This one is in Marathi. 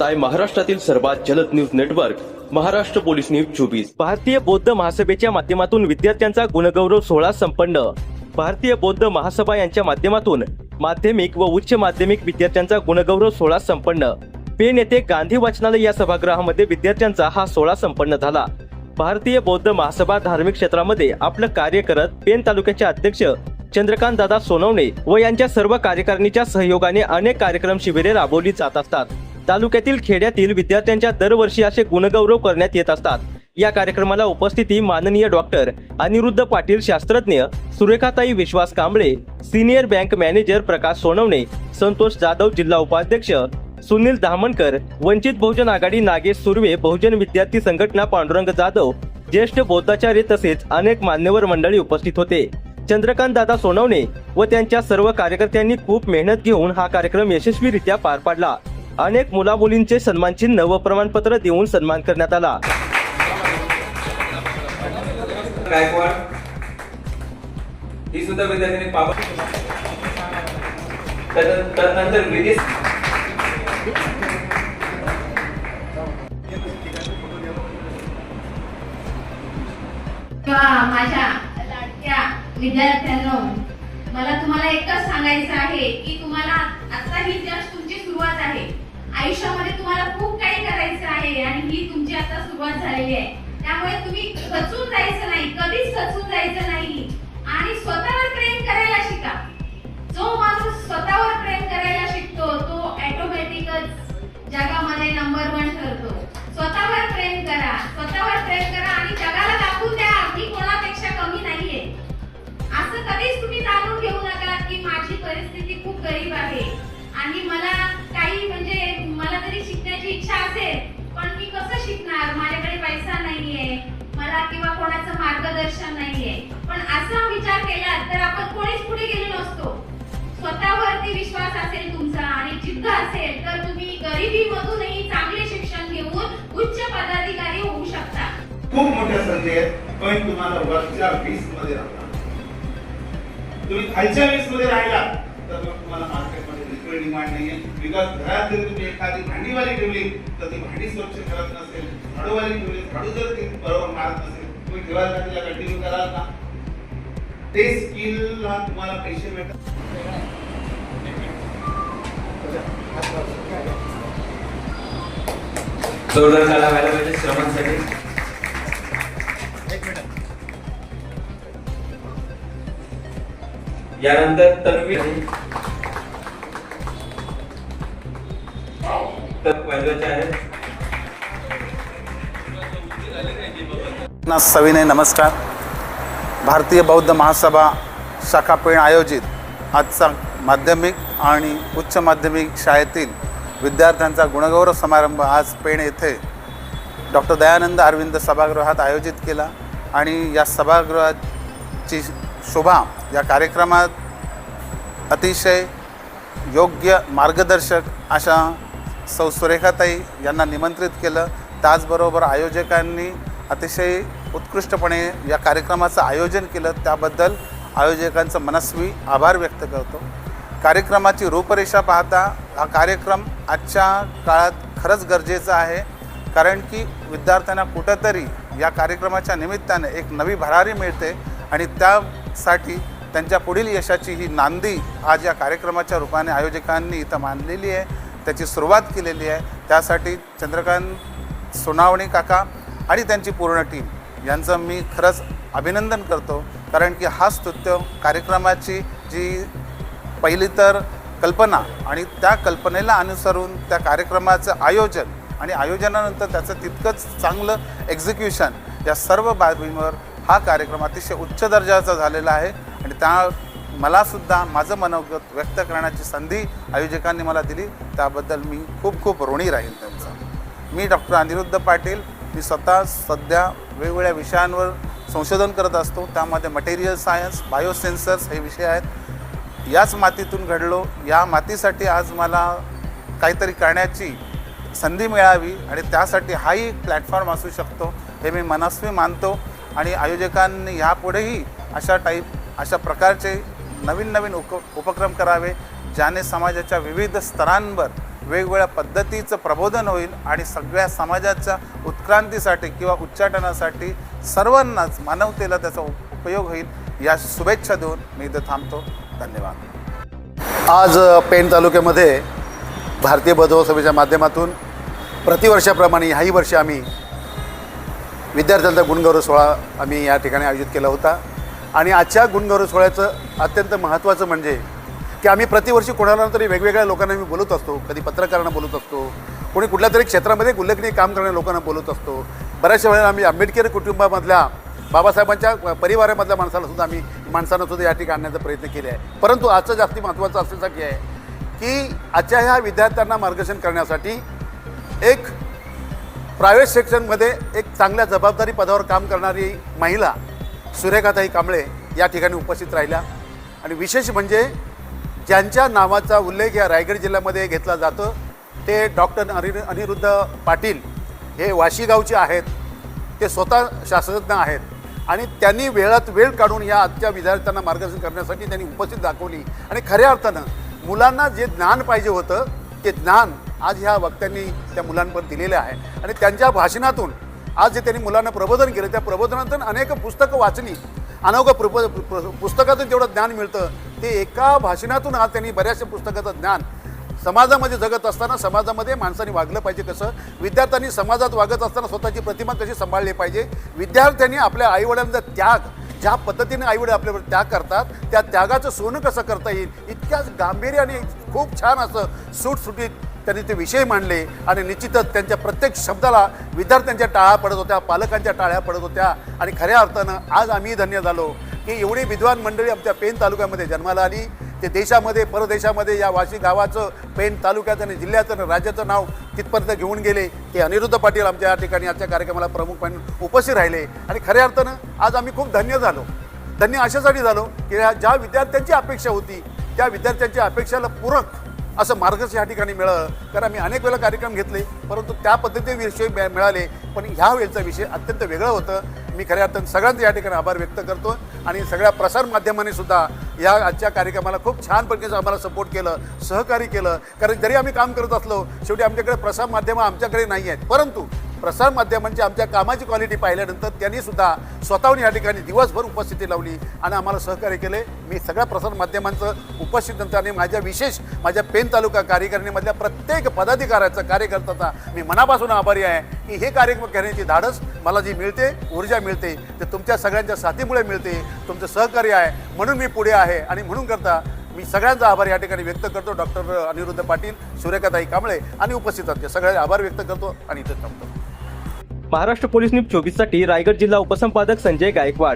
आहे महाराष्ट्रातील सर्वात जलद news network Maharashtra police news 24। भारतीय बौद्ध महासभेच्या माध्यमातून विद्यार्थ्यांचा गुणगौरव सोहळा संपन्न। भारतीय बौद्ध महासभा यांच्या माध्यमातून माध्यमिक व उच्च माध्यमिक विद्यार्थ्यांचा गुणगौरव सोहळा संपन्न। पेण येथे गांधी वाचनालय या सभागृहामध्ये विद्यार्थ्यांचा हा सोहळा संपन्न झाला। भारतीय बौद्ध महासभा धार्मिक क्षेत्रामध्ये आपलं कार्य करत पेण तालुक्याचे अध्यक्ष चंद्रकांत दादा सोनवणे व यांच्या सर्व कार्यकारिणीच्या सहयोगाने अनेक कार्यक्रम शिबिरे राबवली जात असतात। तालुक्यातील खेड्यातील विद्यार्थ्यांच्या दरवर्षी असे गुणगौरव करण्यात येत असतात। या कार्यक्रमाला उपस्थिती माननीय डॉक्टर अनिरुद्ध पाटील, शास्त्रज्ञ सुरेखाताई विश्वास कांबळे, सिनियर बँक मॅनेजर प्रकाश सोनवणे, संतोष जाधव जिल्हा उपाध्यक्ष, सुनील धामणकर, वंचित बहुजन आघाडी नागेश सुर्वे, बहुजन विद्यार्थी संघटना पांडुरंग जाधव, ज्येष्ठ बौद्धाचार्य तसेच अनेक मान्यवर मंडळी उपस्थित होते। चंद्रकांत दादा सोनवणे व त्यांच्या सर्व कार्यकर्त्यांनी खूप मेहनत घेऊन हा कार्यक्रम यशस्वीरित्या पार पाडला। अनेक मुला मुलींचे सन्मानचिन्ह व प्रमाणपत्र देऊन सन्मान करण्यात आला। ही सुद्धा विद्यार्थ्यांनी त्यानंतर विदेश माझ्या लाडक्या विद्यार्थ्यांनो, मला तुम्हाला एकच सांगायचं आहे की तुम्हाला आता ही जस्ट तुमची सुरुवात आहे। आयुष्यामध्ये तुम्हाला खूप काही करायचं आहे आणि ही तुमची आता सुरुवात झालेली आहे। त्यामुळे तुम्ही खचून जायचं नाही, कधीच खचून जायचं नाही आणि स्वतःवर प्रेम करायला शिका। जो माणूस स्वतःवर प्रेम करायला शिकतो तो ऑटोमॅटिकच जगामध्ये नंबर 1 ठरतो। स्वतःवर प्रेम करा, स्वतःवर प्रेम करा आणि जगाला दाखवून द्या मी कोणापेक्षा कमी नाहीये। असं कधीच तुम्ही जाणून घेऊ नका की माझी परिस्थिती खूप गरीब आहे आणि मला काही मला जरी शिकण्याची इच्छा असेल पण मी कसं शिकणार, माझ्याकडे पैसा नाहीये मला किंवा कोणाचं मार्गदर्शन नाहीये। पण असा विचार केला तर आपण कोणीच पुढे गेलो नसतो। स्वतःवरती विश्वास असेल तुमचा आणि जिद्द असेल तर तुम्ही गरिबीमधूनही चांगले शिक्षण घेऊन उच्च पदाधिकारी होऊ शकता। खूप मोठ्या संधी आहेत, पण तुम्हाला वरच्या 20 मध्ये राहता। तुम्ही खालच्या 20 मध्ये राहिला तर मग तुम्हाला मार्केटमध्ये लिक्विड डिमांड नाहीये। बिकॉज घरात जर तुम्ही एखादी भांडीवाली ठेवली तर ती भांडी स्वच्छ करत नसेल, झाडूवाली ठेवली, झाडू जर ती बरोबर मारत नसेल, तुम्ही ठेवायला तिला कंटिन्यू कराल ना, ते स्किलला तुम्हाला पैसे मिळतात। जोरदार ताली व्हायला पाहिजे श्रमांसाठी। यानंतर तन्वी सविनय नमस्कार। भारतीय बौद्ध महासभा शाखा पेण आयोजित आजचा माध्यमिक आणि उच्च माध्यमिक शाळेतील विद्यार्थ्यांचा गुणगौरव समारंभ आज पेण येथे डॉक्टर दयानंद अरविंद सभागृहात आयोजित केला आणि या सभागृहाची शोभा या कार्यक्रमात अतिशय योग्य मार्गदर्शक अशा सौ सुरेखाताई यांना निमंत्रित केलं। त्याचबरोबर आयोजकांनी अतिशय उत्कृष्टपणे या कार्यक्रमाचं आयोजन केलं, त्याबद्दल आयोजकांचं मनस्वी आभार व्यक्त करतो। कार्यक्रमाची रूपरेषा पाहता हा कार्यक्रम आजच्या काळात खरंच गरजेचा आहे, कारण की विद्यार्थ्यांना कुठंतरी या कार्यक्रमाच्या निमित्ताने एक नवी भरारी मिळते आणि त्यासाठी त्यांच्या पुढील यशाची ही नांदी आज या कार्यक्रमाच्या रूपाने आयोजकांनी इथं मांडलेली आहे, त्याची सुरुवात केलेली आहे। त्यासाठी चंद्रकांत सोनवणे काका आणि त्यांची पूर्ण टीम यांचं मी खरंच अभिनंदन करतो, कारण की हा स्तुत्य कार्यक्रमाची जी पहिली तर कल्पना आणि त्या कल्पनेला अनुसरून त्या कार्यक्रमाचं आयोजन आणि आयोजनानंतर त्याचं तितकंच चांगलं एक्झिक्युशन या सर्व बाबींवर हा कार्यक्रम अतिशय उच्च दर्जाचा झालेला आहे आणि त्या मलासुद्धा माझं मनोगत व्यक्त करण्याची संधी आयोजकांनी मला दिली, त्याबद्दल मी खूप खूप ऋणी राहील त्यांचा। मी डॉक्टर अनिरुद्ध पाटील, मी स्वतः सध्या वेगवेगळ्या विषयांवर संशोधन करत असतो, त्यामध्ये मटेरियल सायन्स, बायोसेन्सर्स हे विषय आहेत। याच मातीतून घडलो, या मातीसाठी आज मला काहीतरी करण्याची संधी मिळावी आणि त्यासाठी हाही एक प्लॅटफॉर्म असू शकतो हे मी मनस्वी मानतो आणि आयोजकांनी यापुढेही अशा प्रकारचे नवीन उपक्रम करावे, ज्याने समाजाच्या विविध स्तरांवर वेगवेगळ्या पद्धतीचं प्रबोधन होईल आणि सगळ्या समाजाच्या उत्क्रांतीसाठी किंवा उच्चाटनासाठी सर्वांनाच मानवतेला त्याचा उपयोग होईल या शुभेच्छा देऊन मी इथं थांबतो. धन्यवाद. आज पेण तालुक्यामध्ये भारतीय बौद्ध सभेच्या माध्यमातून प्रतिवर्षाप्रमाणे ह्याही वर्षी आम्ही विद्यार्थ्यांचा गुणगौरव सोहळा आम्ही या ठिकाणी आयोजित केला होता. आणि आजच्या गुणगौरव सोहळ्याचं अत्यंत महत्त्वाचं म्हणजे की आम्ही प्रतिवर्षी कोणाला तरी वेगवेगळ्या लोकांना मी बोलत असतो. कधी पत्रकारांना बोलत असतो, कोणी कुठल्या तरी क्षेत्रामध्ये उल्लेखनीय काम करणाऱ्या लोकांना बोलत असतो. बऱ्याचशा वेळेला आम्ही आंबेडकर कुटुंबामधल्या बाबासाहेबांच्या परिवारामधल्या माणसांना सुद्धा या ठिकाणी आणण्याचा प्रयत्न केले आहे. परंतु आजचं जास्ती महत्त्वाचं असण्यासाठी आहे की आजच्या ह्या विद्यार्थ्यांना मार्गदर्शन करण्यासाठी एक प्रायव्हेट सेक्शनमध्ये एक चांगल्या जबाबदारी पदावर काम करणारी महिला सुरेखाताई कांबळे या ठिकाणी उपस्थित राहिल्या. आणि विशेष म्हणजे ज्यांच्या नावाचा उल्लेख या रायगड जिल्ह्यामध्ये घेतला जातो ते डॉक्टर अनिरुद्ध पाटील हे वाशी गावचे आहेत. ते स्वतः शास्त्रज्ञ आहेत आणि त्यांनी वेळात वेळ काढून या आजच्या विद्यार्थ्यांना मार्गदर्शन करण्यासाठी त्यांनी उपस्थित दाखवली. आणि खऱ्या अर्थानं मुलांना जे ज्ञान पाहिजे होतं ते ज्ञान आज ह्या वक्त्यांनी त्या मुलांपर्यंत दिलेलं आहे. आणि त्यांच्या भाषणातून आज जे त्यांनी मुलांना प्रबोधन केलं त्या प्रबोधनातून अनेक पुस्तकं वाचली. अनोखं पुस्तकातून जेवढं ज्ञान मिळतं ते एका भाषणातून आज त्यांनी बऱ्याचशा पुस्तकाचं ज्ञान समाजामध्ये जगत असताना समाजामध्ये माणसांनी वागलं पाहिजे कसं, विद्यार्थ्यांनी समाजात वागत असताना स्वतःची प्रतिमा कशी सांभाळली पाहिजे, विद्यार्थ्यांनी आपल्या आईवडिलांचा त्याग ज्या पद्धतीने आईवडील आपल्यावर त्याग करतात त्या त्यागाचं सोनं कसं करता येईल इतक्याच गांभीर्याने खूप छान असं सुटसुटीत त्यांनी ते विषय मांडले. आणि निश्चितच त्यांच्या प्रत्येक शब्दाला विद्यार्थ्यांच्या टाळ्या पडत होत्या, पालकांच्या टाळ्या पडत होत्या. आणि खऱ्या अर्थानं आज आम्ही धन्य झालो की एवढी विद्वान मंडळी आमच्या पेण तालुक्यामध्ये जन्माला आली. ते देशामध्ये परदेशामध्ये या वाशी गावाचं पेण तालुक्याचं आणि जिल्ह्याचं आणि राज्याचं नाव तिथपर्यंत घेऊन गेले. की अनिरुद्ध पाटील आमच्या या ठिकाणी आजच्या कार्यक्रमाला प्रमुख म्हणून उपस्थित राहिले. आणि खऱ्या अर्थानं आज आम्ही खूप धन्य झालो. धन्य अशासाठी झालो की ज्या विद्यार्थ्यांची अपेक्षा होती त्या विद्यार्थ्यांच्या अपेक्षाला पूरक असं मार्गदर्शन या ठिकाणी मिळालं. कारण आम्ही अनेक वेळा कार्यक्रम घेतले परंतु त्या पद्धतीचे विषय मिळाले. पण ह्या वेळचा विषय अत्यंत वेगळं होतं. मी खऱ्या अर्थानं सगळ्यांचे या ठिकाणी आभार व्यक्त करतो. आणि सगळ्या प्रसारमाध्यमांनी सुद्धा या आजच्या कार्यक्रमाला खूप छान प्रकारे आम्हाला सपोर्ट केलं, सहकार्य केलं. कारण जरी आम्ही काम करत असलो शेवटी आमच्याकडे प्रसारमाध्यमं आमच्याकडे नाही आहेत, परंतु प्रसारमाध्यमांची आमच्या कामाची क्वालिटी पाहिल्यानंतर त्यांनी सुद्धा स्वतःहून या ठिकाणी दिवसभर उपस्थिती लावली आणि आम्हाला सहकार्य केले. मी सगळ्या प्रसारमाध्यमांचं उपस्थित आणि माझ्या पेण तालुका कार्यकारिणीमधल्या प्रत्येक पदाधिकाऱ्याचा कार्यकर्त्याचा मी मनापासून आभारी आहे की हे कार्यक्रम करण्याची धाडस मला जी मिळते, ऊर्जा मिळते ते तुमच्या सगळ्यांच्या साथीमुळे मिळते. तुमचं सहकार्य आहे म्हणून मी पुढे आहे. आणि म्हणून करता मी सगळ्यांचा आभार या ठिकाणी व्यक्त करतो. डॉक्टर अनिरुद्ध पाटील, सुरेखाताई कांबळे आणि उपस्थितांचे सगळे आभार व्यक्त करतो आणि इथे थांबतो. महाराष्ट्र पोलीस न्यूज 24 साठी रायगड जिल्हा उपसंपादक संजय गायकवाड.